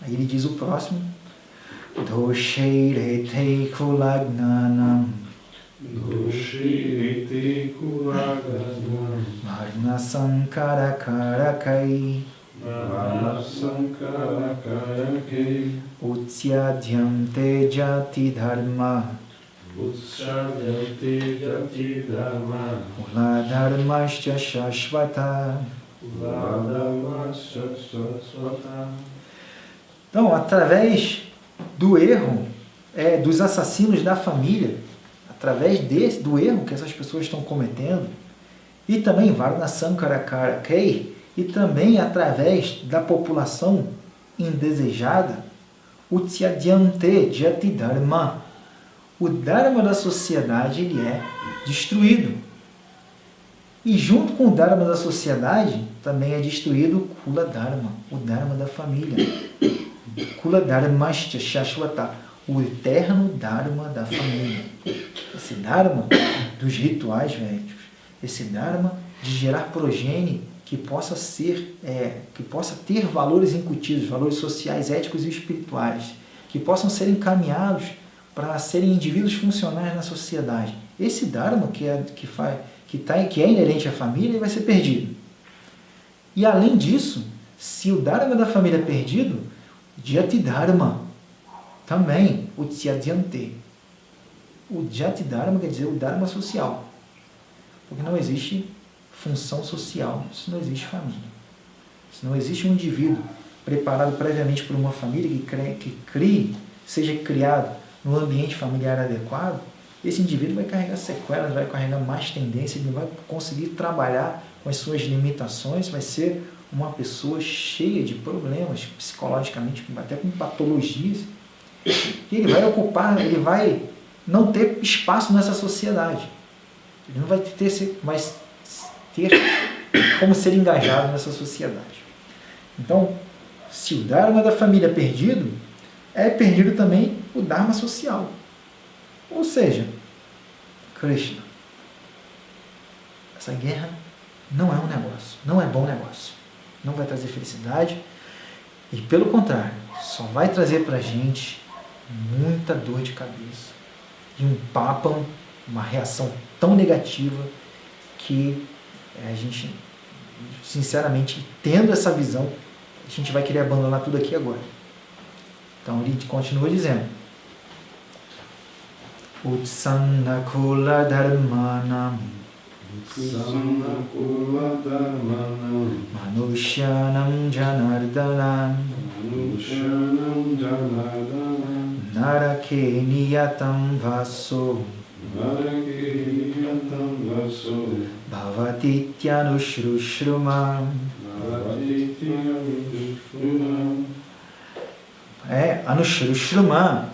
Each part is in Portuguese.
Aí ele diz o próximo. Dosheirete kulagnanam Doshirite kulaganam Varna sankara karakai Vanasankara karake Utsyadhyante jati dharma Utsadyante jati dharma Mula dharmascha shashvata. Vadamasya sasvata. Então, através do erro dos assassinos da família, através do erro que essas pessoas estão cometendo, e também Varna Sankara Karakei, e também através da população indesejada, Utsyadhyante Jati Dharma, o Dharma da sociedade ele é destruído. E junto com o Dharma da sociedade, também é destruído o Kula Dharma, o Dharma da família. Kula Dharmascha Shashvata, o eterno Dharma da família. Esse Dharma dos rituais védicos, esse Dharma de gerar progenie que possa ter valores incutidos, valores sociais, éticos e espirituais, que possam ser encaminhados para serem indivíduos funcionais na sociedade. Esse Dharma que é inerente à família, ele vai ser perdido. E além disso, se o Dharma da família é perdido, Jati Dharma também, Utsyadhyante. O Jati Dharma quer dizer o Dharma social. Porque não existe função social, se não existe família. Se não existe um indivíduo preparado previamente por uma família que seja criado no ambiente familiar adequado, esse indivíduo vai carregar sequelas, vai carregar mais tendências, ele não vai conseguir trabalhar com as suas limitações, vai ser uma pessoa cheia de problemas psicologicamente, até com patologias, e ele vai não ter espaço nessa sociedade. Ele não vai ter como ser engajado nessa sociedade. Então, se o Dharma da família é perdido também o Dharma social. Ou seja, Krishna, essa guerra não é um negócio, não é bom negócio, não vai trazer felicidade e, pelo contrário, só vai trazer para a gente muita dor de cabeça e um papam, uma reação tão negativa que a gente, sinceramente, tendo essa visão, a gente vai querer abandonar tudo aqui agora. Então ele continua dizendo: Utsannakula dharmanam Manushyanam janardanam Narake niyatam vaso Bhavatityanushrushrumam. Anushrushruman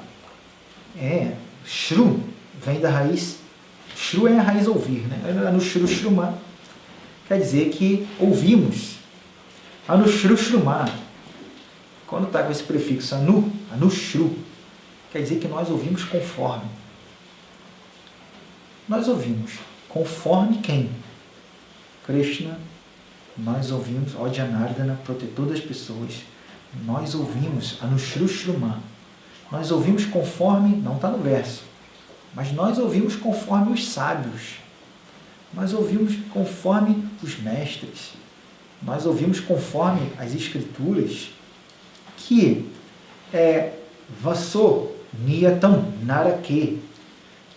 Shru vem da raiz, Shru é a raiz ouvir, né? Anushrushruman quer dizer que ouvimos. Anushrushruman, quando está com esse prefixo Anushru, quer dizer que nós ouvimos conforme. Nós ouvimos conforme quem? Krishna. Nós ouvimos, ó Janardana, protetor das pessoas. Nós ouvimos Anushrushruman. Nós ouvimos conforme, não está no verso, mas nós ouvimos conforme os sábios. Nós ouvimos conforme os mestres. Nós ouvimos conforme as escrituras, que é Vaso Niyatam Narake,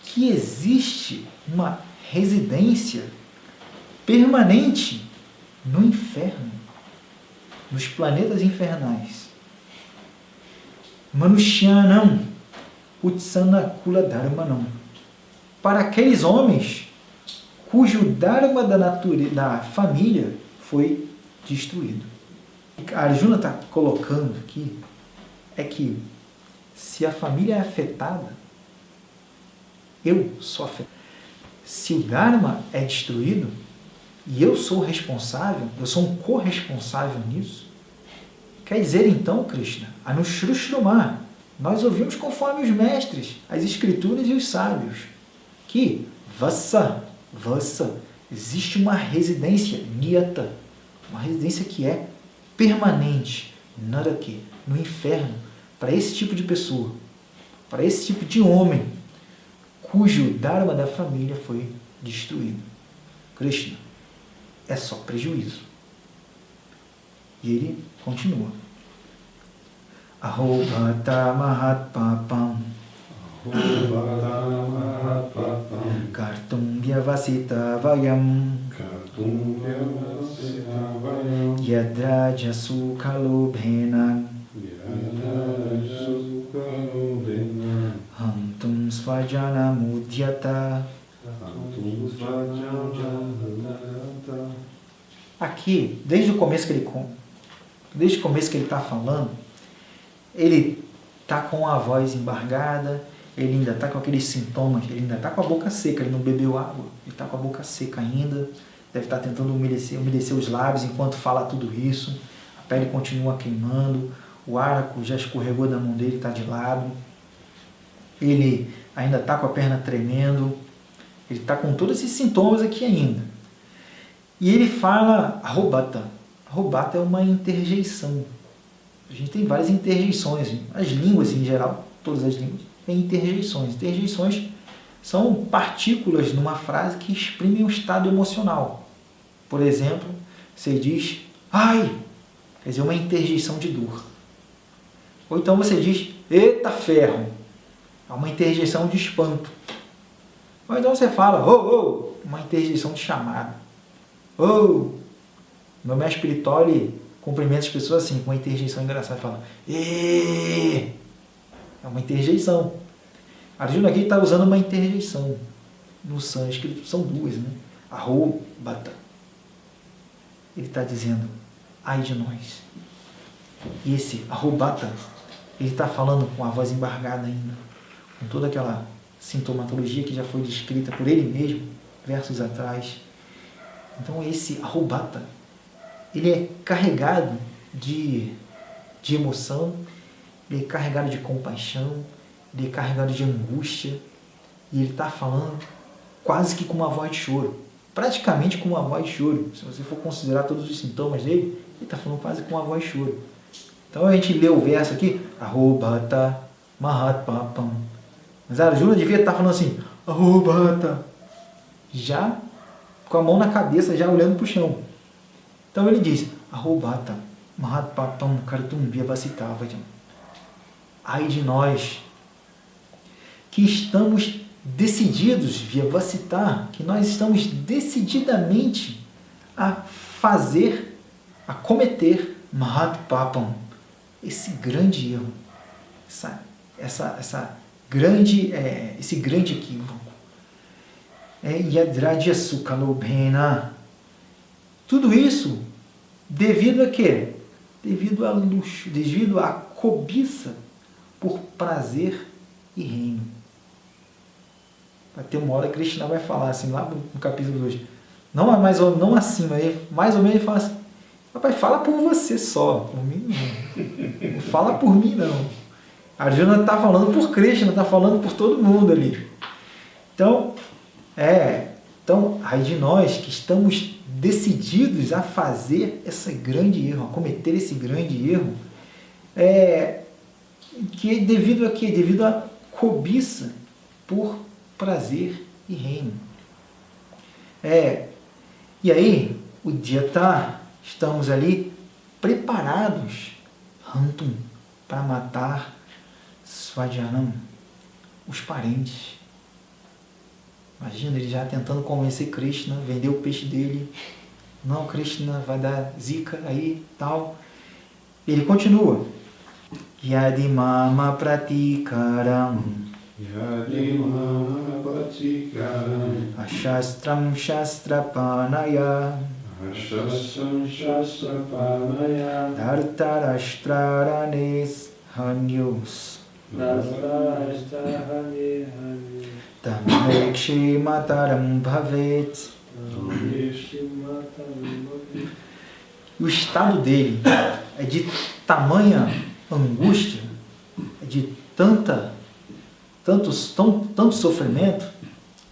que existe uma residência permanente no inferno, nos planetas infernais. Manushyanam Utsanakula Dharmanam, para aqueles homens cujo Dharma da família foi destruído. A Arjuna está colocando aqui é que se a família é afetada, eu sou afetado. Se o Dharma é destruído, e eu sou responsável, eu sou um corresponsável nisso, quer dizer então, Krishna, Anushrushruman, nós ouvimos conforme os mestres, as escrituras e os sábios, que Vasa, existe uma residência, Niyata, uma residência que é permanente Narake, no inferno, para esse tipo de pessoa, para esse tipo de homem, cujo Dharma da família foi destruído. Krishna, é só prejuízo. E ele continua. Ahobhata mahat papam kartum vyavasita vayam yadrajasu kalobhena hantum svajana mudhyata. Aqui, desde o começo que ele está falando, ele está com a voz embargada, ele ainda está com aqueles sintomas, ele ainda está com a boca seca, ele não bebeu água, ele está com a boca seca ainda, deve estar tentando umedecer os lábios enquanto fala tudo isso, a pele continua queimando, o arco já escorregou da mão dele, está de lado, ele ainda está com a perna tremendo, ele está com todos esses sintomas aqui ainda. E ele fala Ahobhata. Ahobhata é uma interjeição. A gente tem várias interjeições. As línguas, em geral, todas as línguas, têm interjeições. Interjeições são partículas numa frase que exprimem um estado emocional. Por exemplo, você diz, ai, quer dizer, uma interjeição de dor. Ou então você diz, eita ferro, é uma interjeição de espanto. Ou então você fala, uma interjeição de chamado. Meu mestre espiritual, ele cumprimenta as pessoas assim, com uma interjeição engraçada, fala, é uma interjeição. Arjuna aqui está usando uma interjeição. No sânscrito são duas, né? Ahobhata. Ele está dizendo, ai de nós. E esse Ahobhata, ele está falando com a voz embargada ainda, com toda aquela sintomatologia que já foi descrita por ele mesmo, versos atrás. Então esse Ahobhata, ele é carregado de emoção, ele é carregado de compaixão, ele é carregado de angústia, e ele está falando quase que com uma voz de choro, praticamente com uma voz de choro. Se você for considerar todos os sintomas dele, ele está falando quase com uma voz de choro. Então a gente lê o verso aqui, Ahobhata mahat papam. Mas a Arjuna devia estar falando assim, Ahobhata, já com a mão na cabeça, já olhando para o chão. Então ele diz, Ahobhata mahat papam kartum vyavasita vayam. Ai de nós, que estamos decididos, vyavasita, que nós estamos decididamente a fazer, a cometer mahat papam, esse grande erro, esse grande equívoco. Yadrajasu kalobhena. Tudo isso devido a quê? Devido a luxo, devido à cobiça por prazer e reino. Vai ter uma hora que Krishna vai falar assim, lá no capítulo 2. Não assim, mas mais ou menos ele fala assim, papai, fala por você só, por mim não. Não fala por mim não. Arjuna está falando por Krishna, está falando por todo mundo ali. Então, ai de nós que estamos decididos a fazer esse grande erro, a cometer esse grande erro, que é devido a quê? Devido à cobiça por prazer e reino. E aí, o dia estamos ali preparados, Hantum, para matar Svajanam, os parentes. Imagina, ele já tentando convencer Krishna, vender o peixe dele. Não, Krishna vai dar zika aí, tal. Ele continua. Yadimama pratikaram ashastram shastrapanaya dhartarashtraranes hanyus tamekshi mataram bhavet. O estado dele é de tamanha angústia, é de tanto sofrimento.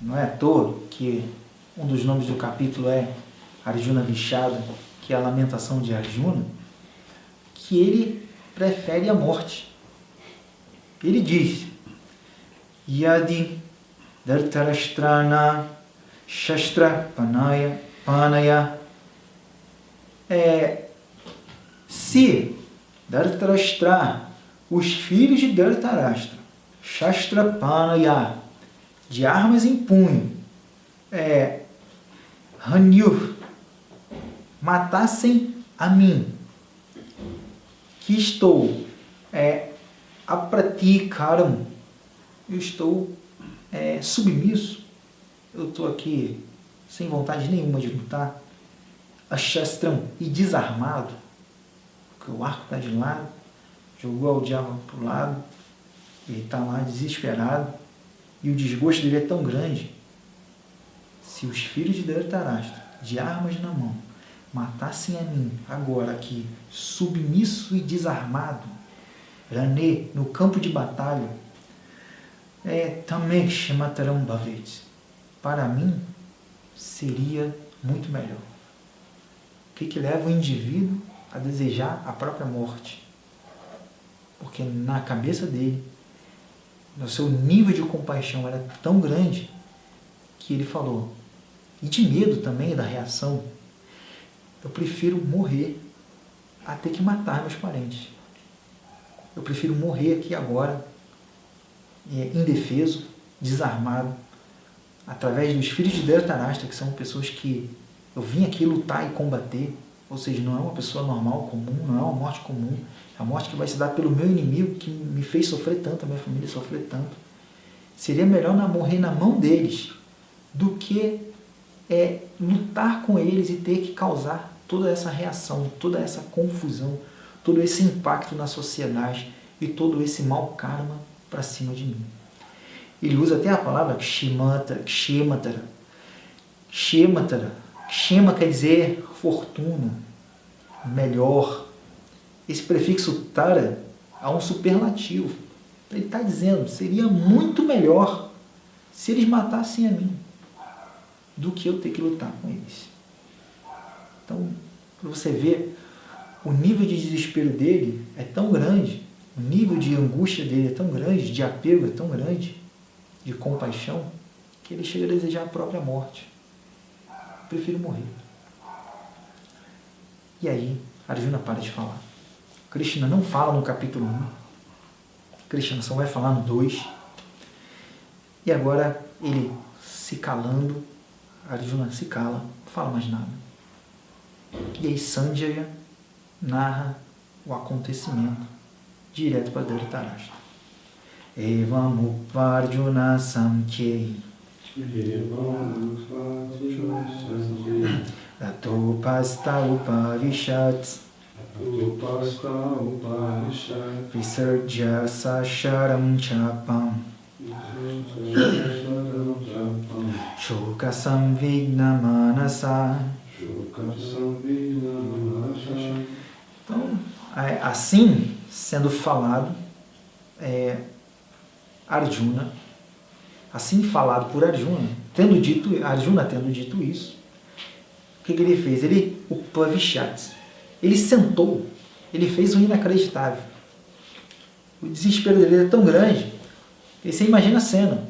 Não é à toa que um dos nomes do capítulo é Arjuna Vishada, que é a lamentação de Arjuna, que ele prefere a morte. Ele diz: Yadi Dhartarashtrana Shastra Panaya. Se Dhartarashtra, os filhos de Dhartarashtra, Shastra Panaya, de armas em punho, Hanyur, matassem a mim, que estou apratikaram, eu estou submisso, eu estou aqui sem vontade nenhuma de lutar, ashastram, e desarmado, porque o arco está de lado, jogou o diabo para o lado, ele está lá desesperado, e o desgosto dele é tão grande. Se os filhos de Dhritarashtra, de armas na mão, matassem a mim, agora aqui, submisso e desarmado, Rane, no campo de batalha, também Shemataram Bhavet, para mim seria muito melhor. O que leva o indivíduo a desejar a própria morte? Porque na cabeça dele, o seu nível de compaixão era tão grande que ele falou, e de medo também da reação, eu prefiro morrer a ter que matar meus parentes. Eu prefiro morrer aqui agora, indefeso, desarmado, através dos filhos de Dhritarashtra, que são pessoas que eu vim aqui lutar e combater, ou seja, não é uma pessoa normal, comum, não é uma morte comum, é a morte que vai se dar pelo meu inimigo, que me fez sofrer tanto, a minha família sofrer tanto. Seria melhor morrer na mão deles do que lutar com eles e ter que causar toda essa reação, toda essa confusão, todo esse impacto na sociedade e todo esse mau karma para cima de mim. Ele usa até a palavra kshematara. Kshema quer dizer fortuna, melhor. Esse prefixo tara é um superlativo. Ele está dizendo, seria muito melhor se eles matassem a mim do que eu ter que lutar com eles. Então, para você ver, o nível de desespero dele é tão grande, o nível de angústia dele é tão grande, de apego é tão grande, de compaixão, que ele chega a desejar a própria morte. Eu prefiro morrer. E aí, Arjuna para de falar. Krishna não fala no capítulo 1. Krishna só vai falar no 2. E agora, ele se calando, Arjuna se cala, não fala mais nada. E aí Sanjaya narra o acontecimento direto para Dhritarashtra. Evam Upvarjuna Samkhye Ratopasta Upavishat Visarja Sasharam Chapam Shoka Samvigna Manasa. Então, assim sendo falado, Arjuna, assim falado por Arjuna, tendo dito isso, o que ele fez? Ele, o Pavishat, ele sentou, ele fez um inacreditável. O desespero dele é tão grande, que você imagina a cena,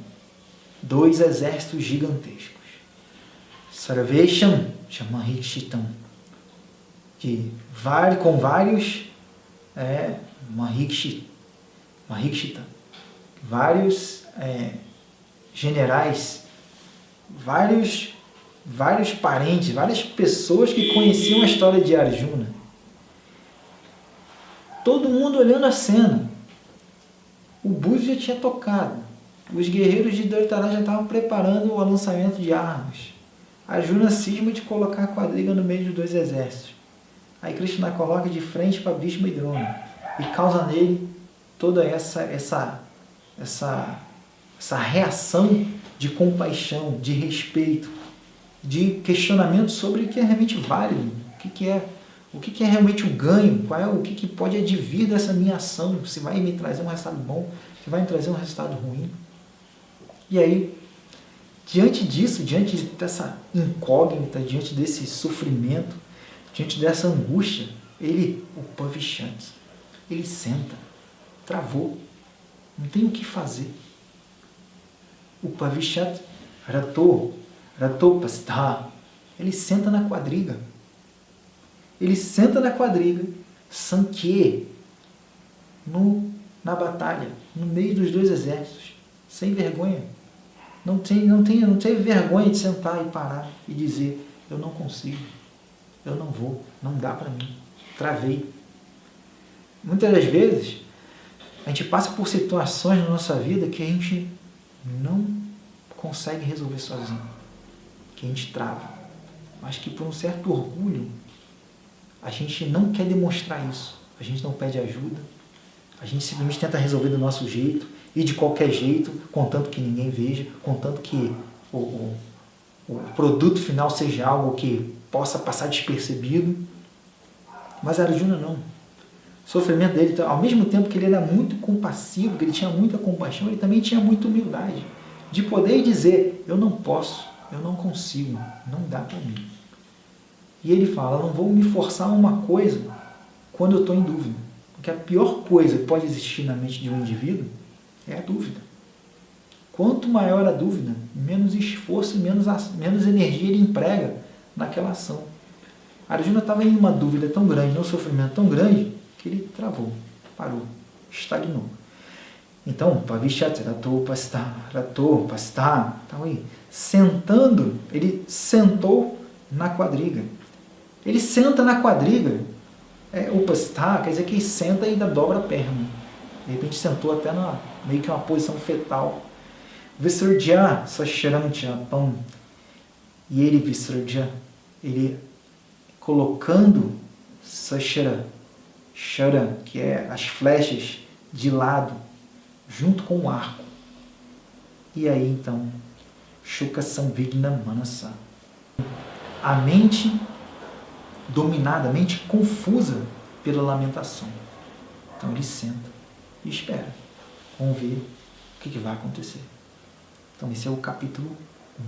2 exércitos gigantescos, Sarvesham Mahikshtam, com vários Mahikshita, vários generais, vários parentes, várias pessoas que conheciam a história de Arjuna. Todo mundo olhando a cena. O búzio já tinha tocado. Os guerreiros de Dhritarashtra já estavam preparando o lançamento de armas. Arjuna cisma de colocar a quadriga no meio dos 2 exércitos. Aí Krishna coloca de frente para Bhishma e Drona e causa nele toda essa reação de compaixão, de respeito, de questionamento sobre o que é realmente válido, o que é realmente o ganho, o que pode advir dessa minha ação, se vai me trazer um resultado bom, se vai me trazer um resultado ruim. E aí, diante disso, diante dessa incógnita, diante desse sofrimento, diante dessa angústia, o Pavishant, ele senta, travou, não tem o que fazer. O Pavishant, Ratopastha, ele senta na quadriga. Ele senta na quadriga, Sankhya, na batalha, no meio dos dois exércitos, sem vergonha. Não teve vergonha de sentar e parar e dizer, eu não consigo, eu não vou, não dá para mim, travei. Muitas das vezes, a gente passa por situações na nossa vida que a gente não consegue resolver sozinho, que a gente trava, mas que por um certo orgulho, a gente não quer demonstrar isso, a gente não pede ajuda, a gente simplesmente tenta resolver do nosso jeito, e de qualquer jeito, contanto que ninguém veja, contanto que o produto final seja algo que possa passar despercebido. Mas Arjuna não. O sofrimento dele, ao mesmo tempo que ele era muito compassivo, que ele tinha muita compaixão, ele também tinha muita humildade, de poder dizer, eu não posso, eu não consigo, não dá para mim. E ele fala, não vou me forçar a uma coisa quando eu estou em dúvida. Porque a pior coisa que pode existir na mente de um indivíduo é a dúvida. Quanto maior a dúvida, menos esforço e menos energia ele emprega naquela ação. Arjuna estava em uma dúvida tão grande, num sofrimento tão grande, que ele travou, parou, estagnou. Então, Pavishati Ratopastha, então aí, sentando, ele sentou na quadriga. Ele senta na quadriga, Upastha, quer dizer que ele senta e ainda dobra a perna. De repente sentou até meio que uma posição fetal. Visurdhya Sasharam Chapam. E ele, Visurdhya, ele colocando Sashara, Shara, que é as flechas de lado, junto com o arco. E aí então, Shuka Samvigna Manasa. A mente dominada, a mente confusa pela lamentação. Então ele senta e espera. Vamos ver o que vai acontecer. Então esse é o capítulo 1.